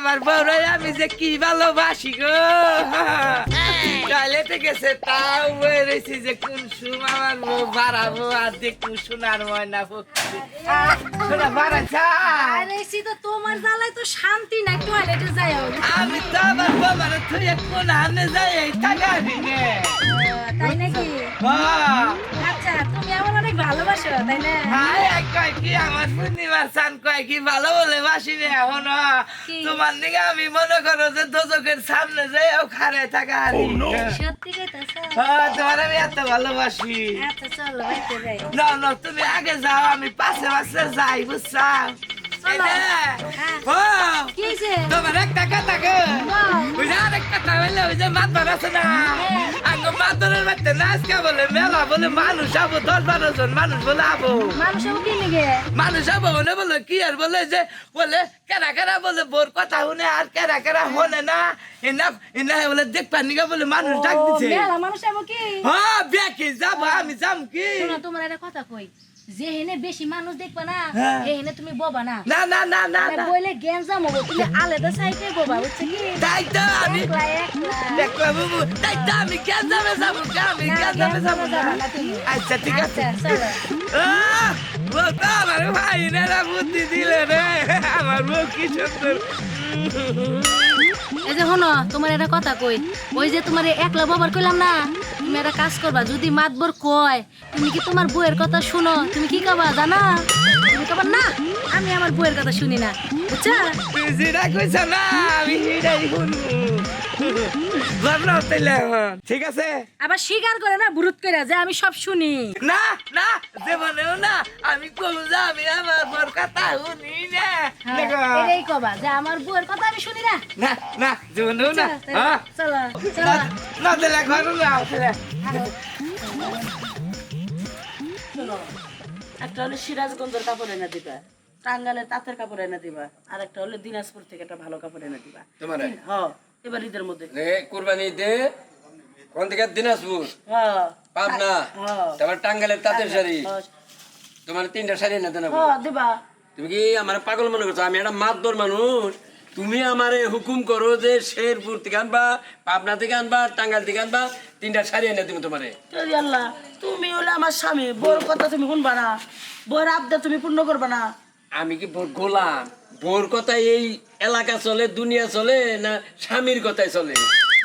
আমার বউরাই আমি যে কি ভালোবাসি গো টয়লেটে গেছে তাও বেরেছি যে কুলসুম আমার বউ বাড়াবো আর দেখু সোনার ময়না পক্ষী সোনা বাড়াইছা আরে সি তো তোমার জ্বালায় তো শান্তি নাই টয়লেটে যাই আমি তো আমার বউ মানে তুই কোন হানে যাই এই টাকাবি নে তাই নাকি আচ্ছা তুমি আমার অনেক ভালোবাসো তাই না হাই কয় কি আমার পূর্ণিমার চান কয় কি ভালো বলে বাসি রে এখন তোমার দিকে আমি মনে করো যে দোজকের সামনে যাই ও খারে থাকা হারি সত্যি কইতাছ তোমার আমি এত ভালোবাসি আচ্ছা চলো বাইতে যাই না না তুমি আগে যাও আমি পাশে পাশে যাই বুঝছা চলো। হ্যাঁ। কি হইছে তোমার একটা কথা গো ওই যে আরেকটা কথা হইলে ওই যে মাতবার আছে না আগে মাতবারের বাড়িতে নাচকা বলে মেলা বলে মানুষ আবো 10-12 জন মানুষ বলে আবো মানুষ কি লিগে মানুষ আবো বলে কি আর বলে যে বলে কেরা কেরা বলে বোর কথা শুনে আর কেরা কেরা হনে না এনা এনা বলে দেখবার নিগা বলে মানুষ ডাক দিছে মেলা মানুষ আবো কি হ্যাঁ বেকি যাবো আমি যাম কি শোনো তোমার একটা কথা কই যে হেনে বেশি মানুষ দেখবা না হ্যাঁ। এই হেনে তুমি ববা না না না না না আমি না বইলে গেঞ্জাম হবো তুমি আলাদা সাইডে ববা বুঝছো কি তাই তো আমি একলা একলা দেখো বাবু তাই তো আমি কেন যাবে যাবো আমি না, কেন যাবে যাবো যাবা না তুমি। আচ্ছা ঠিক আছে আচ্ছা চলো বলতো আমার ভাই নেরা বুদ্ধি দিলে রে আমার বউ কি সুন্দর এই যে শোনো তোমার একটা কথা কই ওই যে তোমার একলা বাবার কইলাম না তুমি একটা কাজ করবা যদি মাতবর কয় তুমি কি তোমার বউয়ের কথা শুনো তুমি কি কবা জানা তুমি কবা না আমি আমার বউয়ের কথা শুনি না বুঝছো তুই যেটা কইছ না আমি সেটাই শুনবো ভাবনা তাইলে এখন ঠিক আছে আবার স্বীকার করে না বুরুত করে যে আমি সব শুনি না না জীবনেও না আমি কবু যা আমি আমার বর কথা শুনি না দেখো এটাই কবা যে আমার বউয়ের কথা আমি শুনি না না না জীবনেও না হ্যাঁ চলো চলো না দিলে ঘর না আসলে একটা হলো সিরাজগঞ্জের কাপড় এনে দিবা টাঙ্গালের তাঁতের কাপড় এনে দিবা আর একটা হলো দিনাজপুর থেকে একটা ভালো কাপড় এনে দিবা তোমার হ্যাঁ এবার ঈদের মধ্যে কুরবানি দে কোন থেকে দিনাজপুর হ্যাঁ পাবনা হ্যাঁ তারপর টাঙ্গালের তাঁতের শাড়ি হ্যাঁ, তোমার 3টা শাড়ি এনে দেন হ্যাঁ দিবা তুমি কি আমার পাগল মনে করছো আমি একটা মাতবর মানুষ তুমি আমারে হুকুম করো যে শেরপুর থেকে আনবা পাবনা থেকে আনবা টাঙ্গাল থেকে আনবা 3টা শাড়ি এনে দিব তোমারে তেরি আল্লাহ তুমি হলে আমার স্বামী বোর কথা তুমি শুনবা না বোর আবদার তুমি পূর্ণ করবা না আমি কি বোর গোলাম বোর কথাই এই এলাকা চলে দুনিয়া চলে না স্বামীর কথাই চলে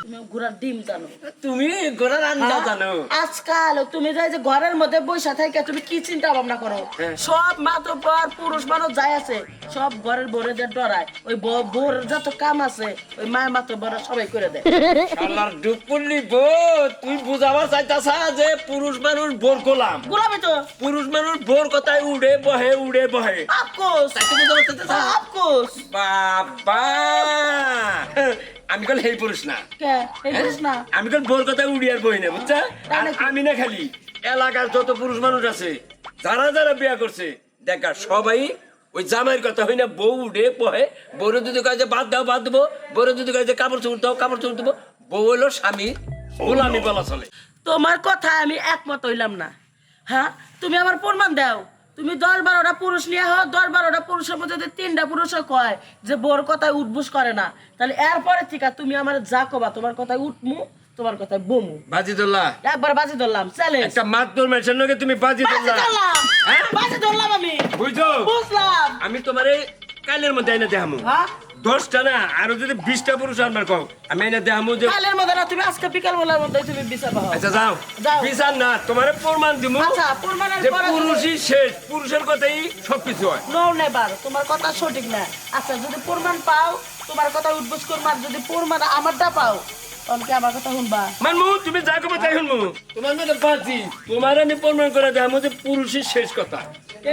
তুমি ঘোড়ার ডিম জানো তুমি গোড়ার আন্দা জানো আজকাল তুমি যাই যে ঘরের মধ্যে বসে থাকে তুমি কি চিন্তা ভাবনা করো হ্যাঁ। সব মাতব্বর পুরুষ মানুষ যাই আছে সব ঘরের বোরেদের ডরায় ওই বোর যত কাম আছে ওই মায়ের মাতব্বর সবাই করে দেয় শালার ডুপুলি বউ তুই বুঝাবার চাইতাছা যে পুরুষ মানুষ বোর গোলাম গোলামি তো পুরুষ মানুষ বোর কথায় উড়ে বহে আফকোর্স তাই তুমি বুঝাবার চাইতাছা আফকোর্স বাবা আমি কল হেই পুরুষ না কে এই বুঝছ না আমি কল বোর কথায় উড়ি আর বই না বুঝছা তাই আর নাকি? আমি না খালি এলাকার যত পুরুষ মানুষ আছে যারা যারা বিয়া করছে দেখা সবাই ওই জামাইয়ের কথা হয় না বউ উড়ে বহে বউরে যদি কয় যে বাদ দাও বাদ দেবো বউরে যদি কয় যে কাপড় চোপড় দাও কাপড় চোপড় দেবো বউ হলো স্বামী গোলামি বলা চলে তোমার কথা আমি একমত হইলাম না হ্যাঁ তুমি আমার প্রমাণ দাও তুমি 10-12টা পুরুষ নিয়ে হও 10-12টা পুরুষের মধ্যে যদি 3টা পুরুষও কয় যে বোর কথায় উঠবুস করে না তাহলে এরপরে থেকে তুমি আমার যা কবা তোমার কথায় উঠমু তোমার কথায় বমু বাজিদুল্লাহ একবার বাজি ধরলাম চ্যালেঞ্জ একটা মাতদর মেশার লগে তুমি বাজি বাজিদুল্লাহ ধরলাম হ্যাঁ? বাজি ধরলাম আমি বুঝছো বুঝলাম আমি তোমার এই কালের মধ্যে এনে দেখামু হ্যাঁ 10টা না আরো যদি 20টা পুরুষ আনবার কও আমি এনে দেখামু যে কালের মধ্যে না তুমি আজকে বিকাল বেলার মধ্যে তুমি বিচার পাও আচ্ছা যাও যাও। বিচার না তোমার প্রমাণ দিমু আচ্ছা প্রমাণের যে পরে পুরুষই শেষ পুরুষের কথাই সবকিছু হয় নো নেবার তোমার কথা সঠিক না আচ্ছা যদি প্রমাণ পাও তোমার কথা উদ্বোস করবো আর যদি প্রমাণ আমারটা পাও তাহলে কি আমার কথা শুনবা মানমু তুমি যা কবে তাই শুনমু তোমার মধ্যে বাজি তোমার আমি প্রমাণ করে দেখামু যে পুরুষই শেষ কথা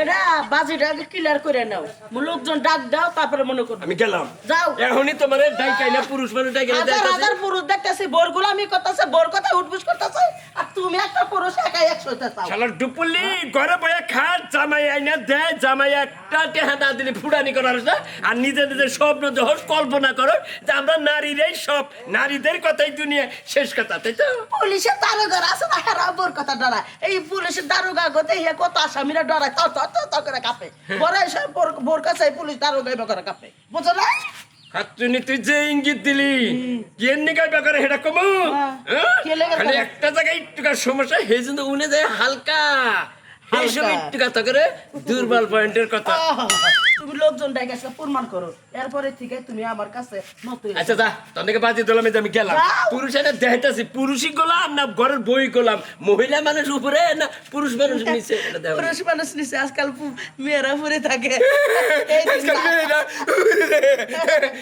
এটা বাজিটা আগে ক্লিয়ার করে নাও লোকজন ডাক দাও তারপরে মনে করবো আমি গেলাম যাও এখনই তোমার ডাইকাই না পুরুষ মানুষ ডাইকাই না হাজার ডাইকাছে হাজার পুরুষ দেখতেছি বোর গুলামি করতেছে বোর কথা উঠবুস করতেছে আর তুমি একটা পুরুষ একাই 100টা চাও শালার ডুপুলি ঘরে বয়ে খাট জামাই আইনা দেয় জামাই একটা টেহা না দিলে ফুটানি করার না আর নিজে নিজের স্বপ্ন দেহস কল্পনা করো যে আমরা নারীরাই সব নারীদের কথাই দুনিয়া শেষ কথা তাই তো পুলিশের দারোগা আছে না হেরা বোর কথা ডরায় এই পুলিশের দারোগা গতে হে কত আসামিরা ডরায় তো করে কাঁপে বড় এসে বোর কাছে পুলিশ দারোগা করে কাঁপে বুঝো না হাতুনি তুই যে ইঙ্গিত দিলি কেন নিকাই বেকার হেডা কমু কে লেগে খালি গেল? একটা জায়গায় একটুকার সমস্যা হেই জন্য উনে যায় হালকা এই সব একটু কথা করে দুর্বল পয়েন্টের কথা তুমি লোকজন ডাকে আসলে প্রমাণ করো এরপরে থেকে তুমি আমার কাছে নতুন আচ্ছা যা তোকে বাজি দিলাম আমি গেলাম যাও। পুরুষ এটা দেখাইতেছি পুরুষই গোলাম না ঘরের বই গোলাম মহিলা মানুষ উপরে না পুরুষ মানুষ নিচে এটা দেখো পুরুষ মানুষ নিচে আজকাল মেয়েরা পরে থাকে এই দিন আজকাল মেয়েরা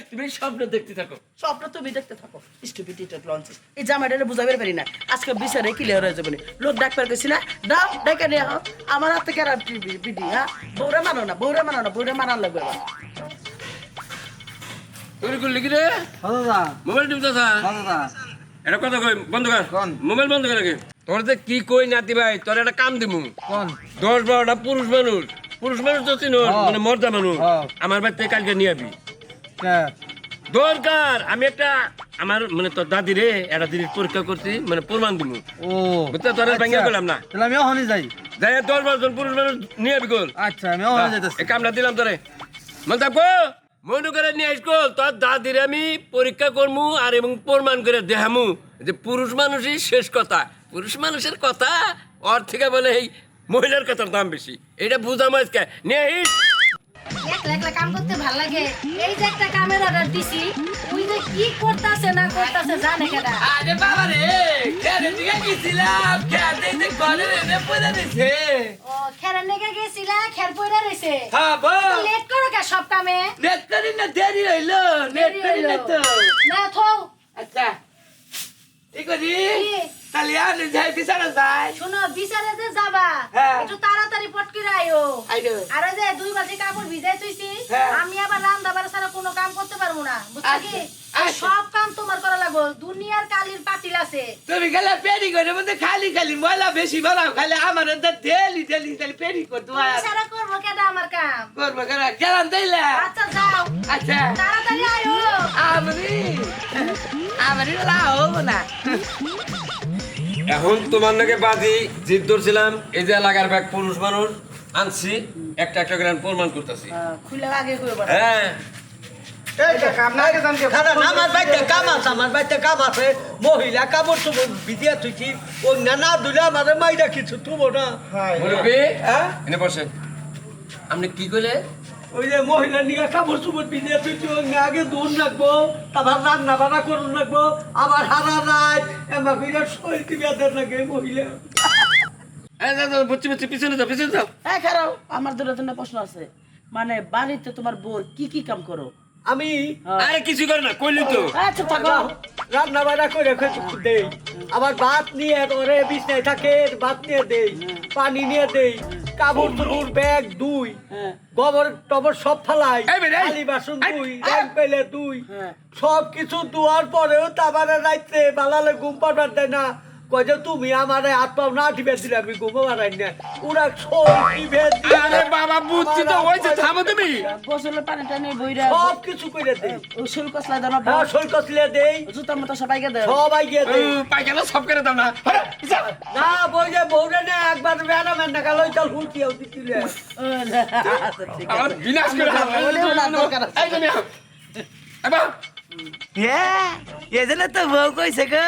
তুমি স্বপ্ন দেখতে থাকো স্বপ্ন তুমি দেখতে থাকো স্টুপিডিটেড লঞ্চেস এই জামাইটারে বুঝাবে পারি না আজকে বিচারে ক্লিয়ার হয়ে যাবে না লোক ডাক্তার কইছি না দাও ডেকে নিয়ে আও আমার হাতে কেন বিডি হ্যাঁ বউরে মানো না বউরে মানার লাগবে এবার। তুমি করলি কি রে দাদা মোবাইল টিপতে থা দাদা এটা কথা কই বন্ধ কর কোন? মোবাইল বন্ধ করে রাখে তোর যে কি কই নাতি ভাই তোর একটা কাম দিমু কোন 10-12টা পুরুষ মানুষ তো চিনো মানে মর্দা মানুষ হ্যাঁ। আমার বাড়িতে কালকে নিয়ে আবি কে দরকার আমি একটা আমার মানে তোর দাদি রে একটা দিনের পরীক্ষা করছি মানে প্রমাণ দিমু ও বুঝতে তোর ভাঙিয়া গেলাম না তাহলে আমি ওখানে যাই যাই 10-12 জন পুরুষ মানুষ নিয়ে আবি গোল আচ্ছা আমি ওখানে যাইতেছি এই কামটা দিলাম তোরে মনে থাকবো মনে করে নিয়ে আসবো তোর দাদির আমি পরীক্ষা করমু আর এবং প্রমাণ করে দেখামু যে পুরুষ মানুষই শেষ কথা পুরুষ মানুষের কথা ওর থেকে বলে এই মহিলার কথার দাম বেশি এটা বুঝাম আজকে নিয়ে আইস একলা একলা কাম করতে ভাল লাগে এই যে একটা কামের অর্ডার দিছি ওই যে কি করতেছে না করতেছে জানে কেডা আরে বাবা রে খেলে দিকে গেছিলাম খেলে দেখতে ঘরে এনে পড়ে দিছে ও খেরে নেগে গেছিলা খের পয়রা রইছে হ্যাঁ বল লেট করো কে সব কামে নেট করি না দেরি হইলো নেট করি না তো না থো আচ্ছা ঠিক আছে কি? তাহলে আমি যাই বিচারা যাই শুনো বিচারে যে যাবা হ্যাঁ। একটু তাড়াতাড়ি পটকি আইও আইলো আর ওই যে 2 বালতি কাপড় ভিজাই থইছি হ্যাঁ। আমি আবার রান্না বাড়া ছাড়া কোনো কাম করতে পারবো না বুঝছো কি আচ্ছা, আচ্ছা। সব কাম তোমার করা লাগবে দুনিয়ার কালির পাতিল আছে তুমি গেলে পেরি করে মধ্যে খালি খালি ময়লা বেশি বানাও খালি আমার ডেলি ডেলি খালি পেরি করতে হয় তুমি সারা করবো কেডা আমার কাম করবো কেন গেলাম তাইলে আচ্ছা যাও আচ্ছা তাড়াতাড়ি আইও আমারই লাও না এখন তোমার নাকি বাজি জিদ ধরছিলাম এই যে এলাকার ব্যাগ পুরুষ মানুষ আনছি একটা একটা করে আমি প্রমাণ করতেছি খুলে আগে কইবা হ্যাঁ আমার বাড়িতে কাম আছে আমার বাড়িতে কাম আছে মহিলা কাপড় তো বিদিয়া তুই অন্য না দুলে আমার মাইরা কিছু তুবো না মুরব্বী এনে বসে আপনি কি কইলে ওই যে মহিলা নিয়ে কাপড় চুপড় বিদিয়া তুই অন্য আগে দুন রাখবো তারপর রান্না বান্না করুন রাখবো আবার হারা রাত এমা কইরা শরীর টিভিয়াদের লাগে মহিলা বুঝছি বুঝছি পিছনে যাও হ্যাঁ খারাপ আমার দুটো প্রশ্ন আছে মানে বাড়িতে তোমার বউ কি কি কাম করো আমি আরে কিছু করে না কইলি তো আচ্ছা থাকো রান্না বান্না করে দেই আবার ভাত নিয়ে ওরে বিছনায় থাকে ভাত নিয়ে দেই পানি নিয়ে দেই কাপড় চুপড় ব্যাগ দুই হ্যাঁ গোবর টবর সব ফালাই এই বেরে, এই। খালি বাসন দুই ব্যাগ পেলে দুই হ্যাঁ। সব কিছু দুয়ার পরেও তাবারে রাইতে বালালে ঘুম পাড়বার দেয় না কয় যে তুমি আমারে হাত পাও না টিপে দিলে আমি ঘুমো পারাই না ওরা সব টিপে আরে বাবা বুঝছি তো হইছে থামো তুমি গোসলের পানিটা নেই বইরা সব কিছু করে দেই উসুল কসলা দাও না হ্যাঁ সই কসলে দেই জুতা মতো সবাইকে দেয় সবাই গিয়ে দেই পাইখানা সব করে দাও না আরে, যা। না বই যে বউরে না একবার বেড়া মেন না গেল চল হুটি আউ দিছিলে আমার বিনাশ করে দাও ওলেও না দরকার আছে। এই যে মিয়া। এই বাবা, এজন্য তো বউ কইছে গো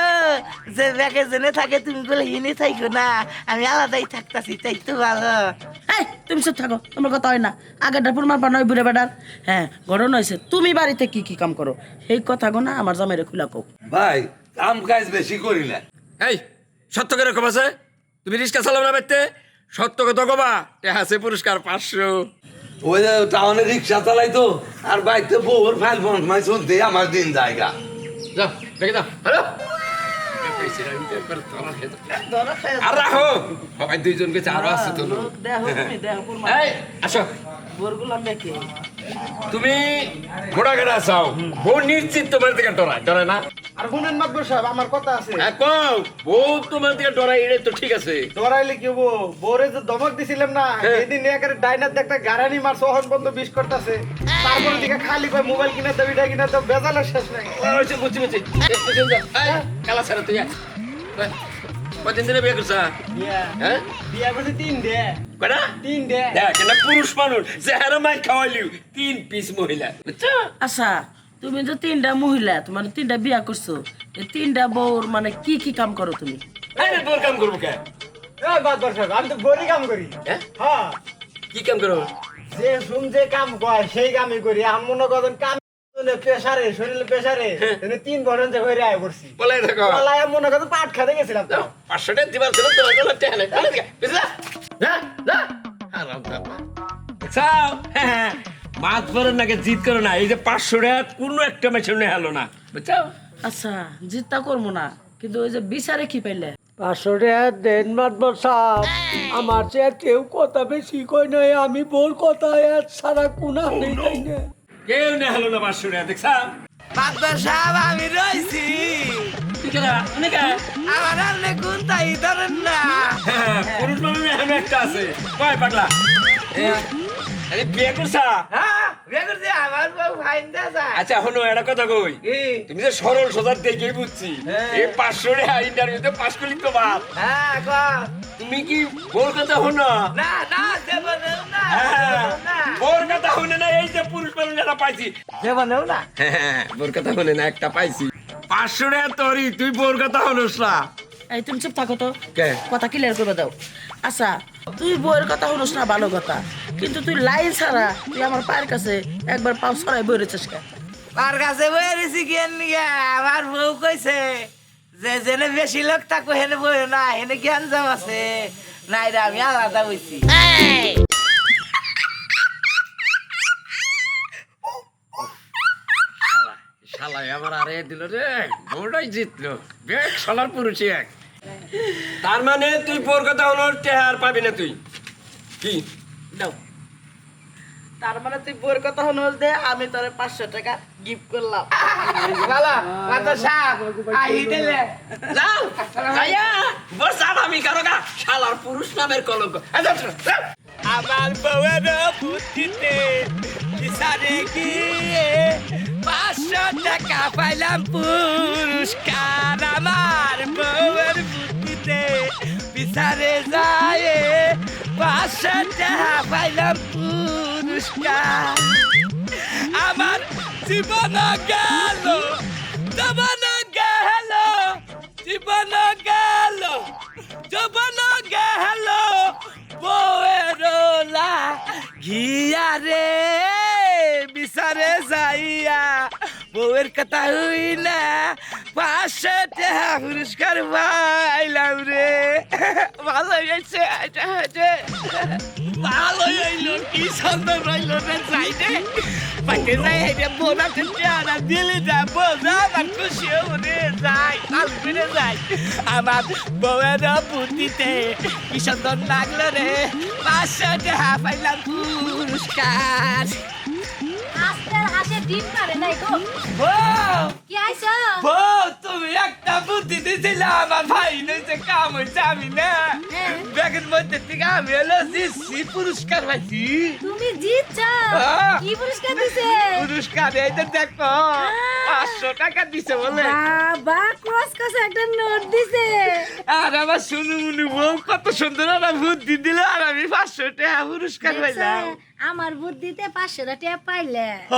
যে ব্যাগে জেনে থাকে তুমি বলে হিনে থাইকো না আমি আলাদাই থাকতাছি তাই তো ভালো এই তুমি চুপ থাকো তোমার কথা হয় না আগেরটা প্রমাণ পা নয় বুড়ে বেড়ার হ্যাঁ ঘটনা হয়েছে তুমি বাড়িতে কি কি কাম করো এই কথা গো না আমার জামাইরে খুলা কও ভাই কাম কাজ বেশি করি না এই সত্য করে কম আছে তুমি রিক্সা চালাও না বাইতে সত্য কথা কবা আছে পুরস্কার 500 ওই যে টাউনে রিক্সা চালাই তো আর বাইতে বউর ফাইল ফোন মাই শুনতে আমার দিন জায়গা যাও দেখে দাও হ্যালো আর রাখো সবাই দুইজনকে আরো আছে তো লোক। দেহ তুমি দেহ প্রমাণ এই আসো বোরগুলাম দেখে তুমি ঘোড়া ঘেরা চাও বউ নিশ্চিত তোমার দিকে ডরায় না আর শুনেন মাদবর সাহেব আমার কথা আছে কও বউ তোমার দিকে ডরাই এটা তো ঠিক আছে ডরাইলে কি হবো বোরে যে ধমক দিছিলাম না হ্যাঁ। এদিন একেবারে ডাইনার একটা গারানি মারছে ওহন বন্ধ বিষ করতেছে তারপরে দিকে খালি কয় মোবাইল কিনে দেবি কিনে দেব বেজালের শেষ নাই বুঝছি কালা ছাড়া তুই কদিন ধরে বিয়ে করছা হ্যাঁ বিয়া করছে 3 দে কটা 3 দে দেখ না পুরুষ মানুষ যে হারা মাই খাওয়াইলিও 3 পিস মহিলা বুঝছো আচ্ছা তুমি যে 3টা মহিলা তোমার 3টা বিয়া করছো এই 3টা বউর মানে কি কি কাম করো তুমি? আরে তোর কাম করবো কে? বাদবার সাহেব আমি তো বড়ি কাম করি। হ্যাঁ? হ্যাঁ কি কাম করো? যে শুন যে কাম কয় সেই কামই করি। আমি মনে করেন কাম প্রেসারে শরীরে প্রেসারে 3 বছর যে হয়ে আয় করছি। বলাই থাকো। বলাই আমি মনে করেন পাট খেতে গেছিলাম তো। 500 টাকা দিবার ছিল তো ওগুলো টেনে বুঝলা না আরাম দাদা চাও মাছ ভরেন নাকি জিত করো না এই যে 500 টাকা কোনো একটা মেশিন নেই হলো না বুঝছো আচ্ছা জিতটা করবো না কিন্তু ওই যে বিচারে কি পাইলে? 500 টাকা দেন মাতবর সাহেব আমার চেয়ে কেউ কথা বেশি কই নাই আমি বোর কথা এক সারা কোনা নেই নাই না কেউ নেই হলো না 500 টাকা দেখছা মাতবার সাহেব আমি রইছি কি করা অনেক আমার আর কোন তাই ধরেন না পুরুষ মানুষ এখানে একটা আছে কয় পাগলা আরে বিয়ে করছা হ্যাঁ বিয়ে করছি আমার বউ ফাইন দা যায় আচ্ছা হনো একটা কথা কই তুমি যে সরল সোজার দেখেই বুঝছি এই 500 টাকা ইন্টারভিউতে পাস করলি তো বাপ হ্যাঁ কর তুমি কি বল কথা হনো না না দেব না বোর কথা শুনে না এই যে পুরুষ মানুষ একটা পাইছি দেব না বোর কথা শুনে না একটা পাইছি 500 টাকা তোরই তুই বোর কথা শুনোস না এই তুমি চুপ থাকো তো কে? কথা ক্লিয়ার করে দাও। আচ্ছা তুই বউয়ের কথা শুনোস না ভালো কথা কিন্তু তুই লাইন ছাড়া তুই আমার পায়ের কাছে একবার পাও ছড়াই বই রেছিস কে? আর কাছে বয়ে রেছি কেন নিয়ে আমার বউ কইছে যে জেনে বেশি লোক থাকবো হেনে বই না হেনে জ্ঞান যাম আছে নাই রে আমি আলাদা বইছি শালাই আমার আরে দিল রে ওটাই জিতলো বেশ শালার পুরুষই এক তার মানে তুই বোর কথা হনোর টেহার পাবি না তুই কি দাও তার মানে তুই বউয়ের কথা শুনোস দে আমি তোরে 500 টাকা গিফট করলাম। ভালো মাতা সাপ আই দিলে যাও আয়া বস আমি কারো গা শালার পুরুষ নামের কলঙ্ক আমার বউয়ের বুদ্ধিতে বিচারে গিয়ে 500 টাকা পাইলাম পুরস্কার আমার বউয়ের বুদ্ধিতে বিচারে যায় 500 টাকা পাইলাম পুরস্কার আমার জীবন গেল জীবন গেল জীবন গেল জীবন গেল বউয়েরলা ঘিয়া রে বিচারে যাইয়া বউয়ের কথা হইলা 500 টাকা পুরস্কার পাইলাম রে ভালো হয়েছে এটা হয়েছে ভালো হইলো কি সুন্দর রইল রে যাই রে পাকে যাই এটা বোনাতে টাকা দিলে যাবো আমার খুশি হলে যাই আলবিনে যাই আমার বউয়ের বুদ্ধিতে কি সুন্দর লাগলো রে 500 টাকা পাইলাম পুরস্কার আজকাল হাসে ডিম পারে নাই গো। বউ কি আইছো? বউ তুমি একটা বুদ্ধি দিয়েছিলে আমার ভাই নইছে কাম হয়েছে আমি না হ্যাঁ। ব্যাগের মধ্যে থেকে আমি হলো জিতছি পুরস্কার পাইছি তুমি জিতছো? হ্যাঁ। কি পুরস্কার দিছে? পুরস্কার এই যে দেখো 500 টাকা দিছে বলে বাবা ক্রস কস একটা নোট দিছে। আর আমার শুনু মুনু বউ কত সুন্দর একটা বুদ্ধি দিল আর আমি 500 টাকা পুরস্কার পাইলাম আমার বুদ্ধিতে 500 টাকা পাইলে। হ